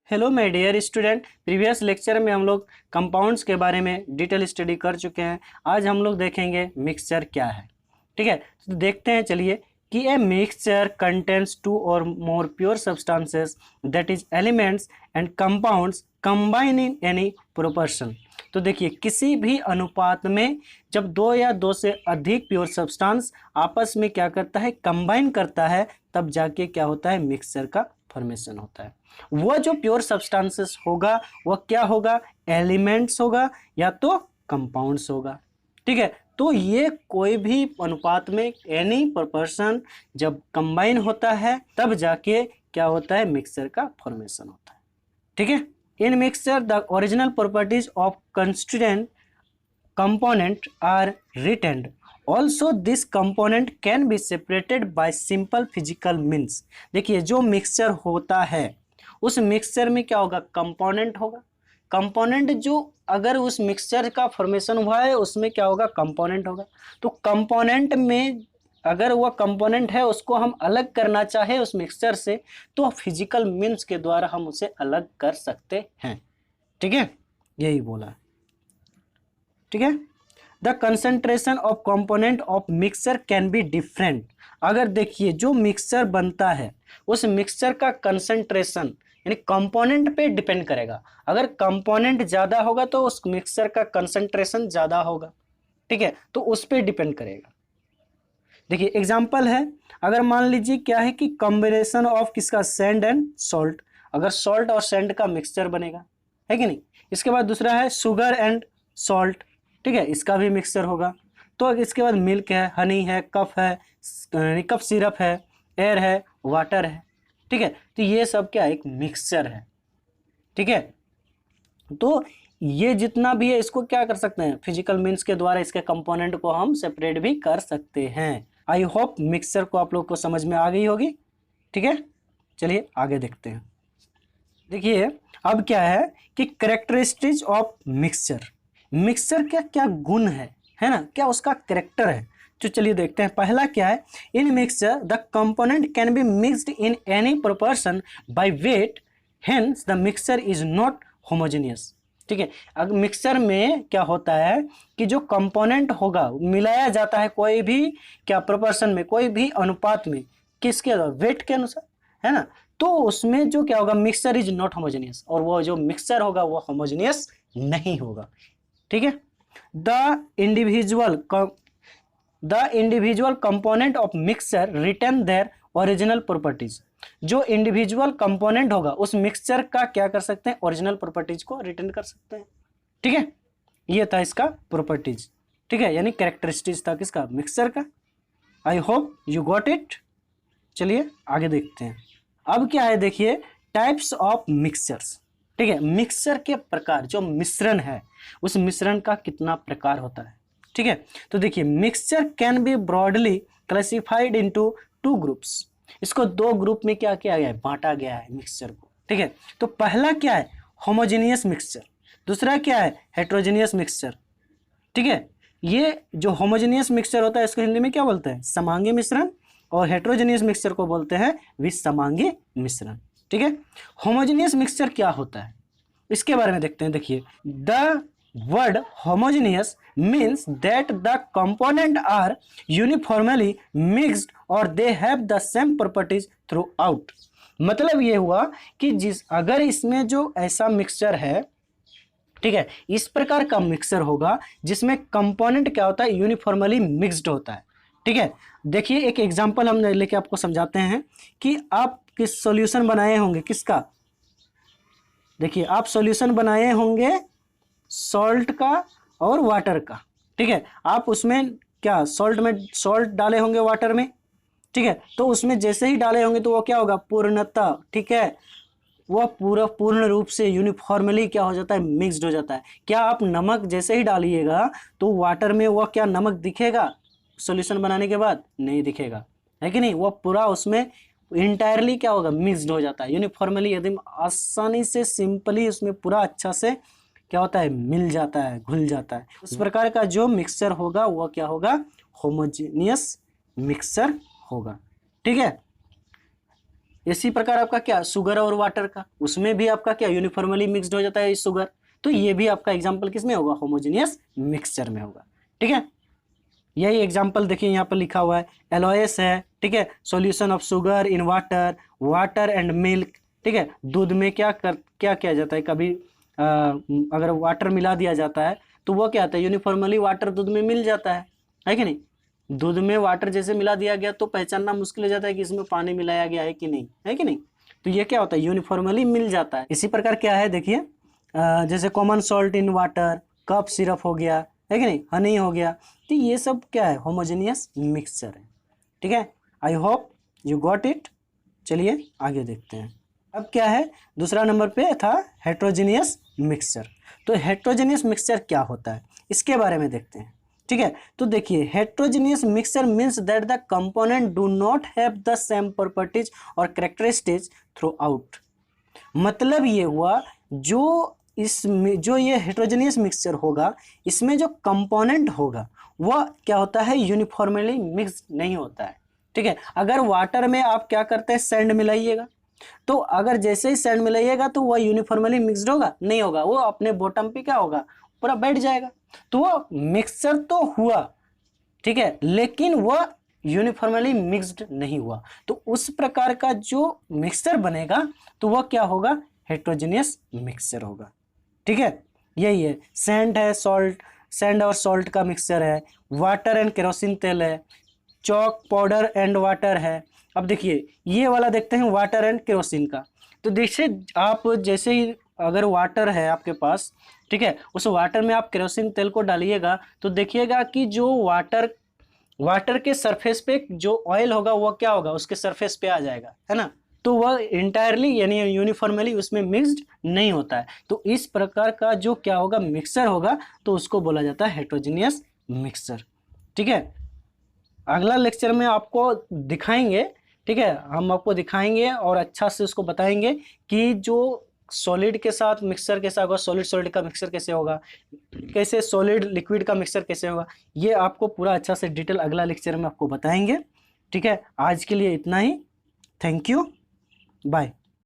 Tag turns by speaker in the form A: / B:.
A: Hello my dear student. Previous lecture में हम लोग कंपाउंड्स के बारे में डिटेल स्टडी कर चुके हैं। आज हम लोग देखेंगे मिक्सचर क्या है। ठीक है, तो देखते हैं चलिए कि ए मिक्सचर कंटेन्स टू और मोर pure substances that is elements and compounds combine in any proportion. तो देखिए, किसी भी अनुपात में जब दो या दो से अधिक प्योर सब्सटेंस आपस में क्या करता है, कंबाइन करता है, तब जाके क्या होता है, मिक्सचर का फॉर्मेशन होता है। वह जो प्योर सब्सटेंसेस होगा वह क्या होगा, एलिमेंट्स होगा या तो कंपाउंड्स होगा। ठीक है, तो ये कोई भी अनुपात में एनी प्रोपोर्शन जब कंबाइन होता है तब जाके क्या होता है, मिक्सचर का फॉर्मेशन होता है। ठीक है, इन mixture the original properties of constituent component are retained. Also this component can be separated by simple physical means. देखिए, जो मिक्सचर होता है उस मिक्सचर में क्या होगा, कंपोनेंट होगा। कंपोनेंट जो अगर उस मिक्सचर का फॉर्मेशन हुआ है उसमें क्या होगा, कंपोनेंट होगा। तो कंपोनेंट में अगर वह कंपोनेंट है उसको हम अलग करना चाहे उस मिक्सचर से, तो फिजिकल मीन्स के द्वारा हम उसे अलग कर सकते हैं। ठीक है, यही बोला। ठीक है, the concentration of component of mixture can be different. अगर देखिए, जो मिक्सचर बनता है उस मिक्सचर का कंसंट्रेशन यानी कंपोनेंट पे डिपेंड करेगा। अगर कंपोनेंट ज़्यादा होगा तो उस मिक्सचर का कंसंट्रेशन ज़्यादा होगा। ठीक है, तो उस पर डिपेंड करेगा। देखिए एग्जाम्पल है, अगर मान लीजिए क्या है कि कॉम्बिनेशन ऑफ किसका, सैंड एंड सॉल्ट। अगर सॉल्ट और सैंड का मिक्सचर बनेगा, है कि नहीं। इसके बाद दूसरा है शुगर एंड सॉल्ट। ठीक है, इसका भी मिक्सचर होगा। तो इसके बाद मिल्क है, हनी है, कफ है, कफ सिरप है, एयर है, वाटर है। ठीक है, तो ये सब क्या, एक मिक्सचर है। ठीक है, तो ये जितना भी है इसको क्या कर सकते हैं, फिजिकल मीन्स के द्वारा इसके कंपोनेंट को हम सेपरेट भी कर सकते हैं। आई होप मिक्सचर को आप लोग को समझ में आ गई होगी। ठीक है, चलिए आगे देखते हैं। देखिए अब क्या है कि कैरेक्टरिस्टिक्स ऑफ मिक्सचर। मिक्सचर क्या क्या गुण है ना, क्या उसका कैरेक्टर है। तो चलिए देखते हैं। पहला क्या है, इन mixture the component can be mixed in any proportion by weight, hence the mixture is not homogeneous. ठीक है, अब मिक्सचर में क्या होता है कि जो कंपोनेंट होगा मिलाया जाता है कोई भी क्या प्रोपोर्शन में, कोई भी अनुपात में, किसके वेट के अनुसार, है ना। तो उसमें जो क्या होगा, मिक्सचर इज नॉट होमोजेनियस, और वो जो मिक्सचर होगा वो होमोजेनियस नहीं होगा। ठीक है, the individual component of mixture retain their original properties. जो इंडिविजुअल कंपोनेंट होगा उस मिक्सचर का क्या कर सकते हैं, ओरिजिनल प्रॉपर्टीज को रिटेन कर सकते हैं। ठीक है, ये था इसका प्रॉपर्टीज। ठीक है, यानी कैरेक्टरिस्टिक्स था किसका, मिक्सचर का। I hope you got it. चलिए आगे देखते हैं। अब क्या है, देखिए टाइप्स ऑफ मिक्सचर्स। ठीक है, मिक्सचर के प्रकार, जो मिश्रण है उस मिश्रण का कितना प्रकार होता है। ठीक है, तो देखिए mixture can be broadly classified into two groups. इसको दो ग्रुप में क्या किया गया है, बांटा गया है मिक्सचर को। ठीक है, तो पहला क्या है, होमोजेनियस मिक्सचर। दूसरा क्या है, हेट्रोजेनियस मिक्सचर। ठीक है, ये जो होमोजेनियस मिक्सचर होता है इसको हिंदी में क्या बोलते हैं, समांगी मिश्रण, और हेट्रोजेनियस मिक्सचर को बोलते हैं विसमांगी मिश्रण। ठीक है, होमोजेनियस मिक्सचर क्या होता है इसके बारे में देखते हैं। देखिए, the word homogeneous means that the component are uniformly mixed और they have the same properties throughout. मतलब ये हुआ कि अगर इसमें जो ऐसा मिक्सचर है, ठीक है, इस प्रकार का मिक्सचर होगा जिसमें कंपोनेंट क्या होता है, यूनिफॉर्मली मिक्स्ड होता है। ठीक है, देखिए एक एग्जांपल हम लेके आपको समझाते हैं कि आप किस सॉल्यूशन बनाए होंगे, किसका। देखिए आप सॉल्यूशन बनाए होंगे सॉल्ट का और वाटर का। ठीक है, आप उसमें क्या सॉल्ट डाले होंगे वाटर में। ठीक है, तो उसमें जैसे ही डाले होंगे तो वो क्या होगा, पूर्णतः, ठीक है, वह पूर्ण रूप से यूनिफॉर्मली क्या हो जाता है, मिक्स्ड हो जाता है। क्या आप नमक जैसे ही डालिएगा तो वाटर में वह क्या नमक दिखेगा सॉल्यूशन बनाने के बाद, नहीं दिखेगा, है कि नहीं। वह पूरा उसमें इंटायरली क्या होगा, मिक्स्ड हो जाता है यूनिफॉर्मली, एकदम आसानी से सिंपली उसमें पूरा अच्छा से क्या होता है, मिल जाता है, घुल जाता है। उस प्रकार का जो मिक्सचर होगा वह क्या होगा, होमोजेनियस मिक्सचर होगा। ठीक है, इसी प्रकार आपका क्या शुगर और वाटर का, उसमें भी आपका क्या यूनिफॉर्मली मिक्सड हो जाता है शुगर। तो ये भी आपका एग्जाम्पल किस में होगा, होमोजेनियस मिक्सचर में होगा। ठीक है, यही एग्जाम्पल देखिए यहाँ पर लिखा हुआ है, एलओएस है, ठीक है, solution of sugar in water, water and milk. ठीक है, दूध में क्या किया जाता है, कभी अगर वाटर मिला दिया जाता है तो वो क्या आता है, यूनिफॉर्मली वाटर दूध में मिल जाता है कि नहीं। दूध में वाटर जैसे मिला दिया गया तो पहचानना मुश्किल हो जाता है कि इसमें पानी मिलाया गया है कि नहीं, है कि नहीं। तो ये क्या होता है, यूनिफॉर्मली मिल जाता है। इसी प्रकार क्या है देखिए, जैसे common salt in water, cup syrup हो गया, है कि नहीं, हनी हो गया। तो ये सब क्या है, होमोजेनियस मिक्सचर है। ठीक है, I hope you got it. चलिए आगे देखते हैं। अब क्या है, दूसरा नंबर पे था हेट्रोजेनियस मिक्सचर। तो हेट्रोजेनियस मिक्सचर क्या होता है, इसके बारे में देखते हैं। ठीक है, तो देखिए heterogeneous mixture means that the component do not have the same properties और कैरेक्टरिस्टिक्स थ्रू आउट। मतलब ये हुआ, जो ये हेट्रोजेनियस मिक्सचर होगा, इसमें जो कंपोनेंट होगा वह क्या होता है, यूनिफॉर्मली मिक्स नहीं होता है। ठीक है, अगर वाटर में आप क्या करते हैं, सैंड मिलाइएगा, तो अगर जैसे ही सैंड मिलाइएगा तो वह यूनिफॉर्मली मिक्सड होगा, नहीं होगा, वो अपने बॉटम पे क्या होगा, पूरा बैठ जाएगा। तो वो मिक्सचर तो हुआ, ठीक है, लेकिन वह यूनिफॉर्मली मिक्सड नहीं हुआ। तो उस प्रकार का जो मिक्सचर बनेगा तो वह क्या होगा, हेट्रोजेनियस मिक्सचर होगा। ठीक है, यही है, सैंड है, सॉल्ट, सैंड और सॉल्ट का मिक्सचर है, वाटर एंड केरोसिन तेल है, चॉक पाउडर एंड वाटर है। अब देखिए ये वाला देखते हैं, वाटर एंड केरोसिन का। तो देखिए आप जैसे ही अगर वाटर है आपके पास, ठीक है, उस वाटर में आप केरोसिन तेल को डालिएगा तो देखिएगा कि जो वाटर के सरफेस पे जो ऑयल होगा वो क्या होगा, उसके सरफेस पे आ जाएगा, है ना। तो वह इंटायरली यानी यूनिफॉर्मली उसमें मिक्स्ड नहीं होता है। तो इस प्रकार का जो क्या होगा, मिक्सचर होगा, तो उसको बोला जाता है हेट्रोजेनियस मिक्सचर। ठीक है, अगला लेक्चर में आपको दिखाएंगे, ठीक है, हम आपको दिखाएंगे और अच्छा से उसको बताएंगे कि जो सॉलिड के साथ मिक्सचर कैसा होगा, सॉलिड सॉलिड का मिक्सचर कैसे होगा, कैसे सॉलिड लिक्विड का मिक्सचर कैसे होगा, ये आपको पूरा अच्छा से डिटेल अगला लेक्चर में आपको बताएंगे। ठीक है, आज के लिए इतना ही, थैंक यू, बाय।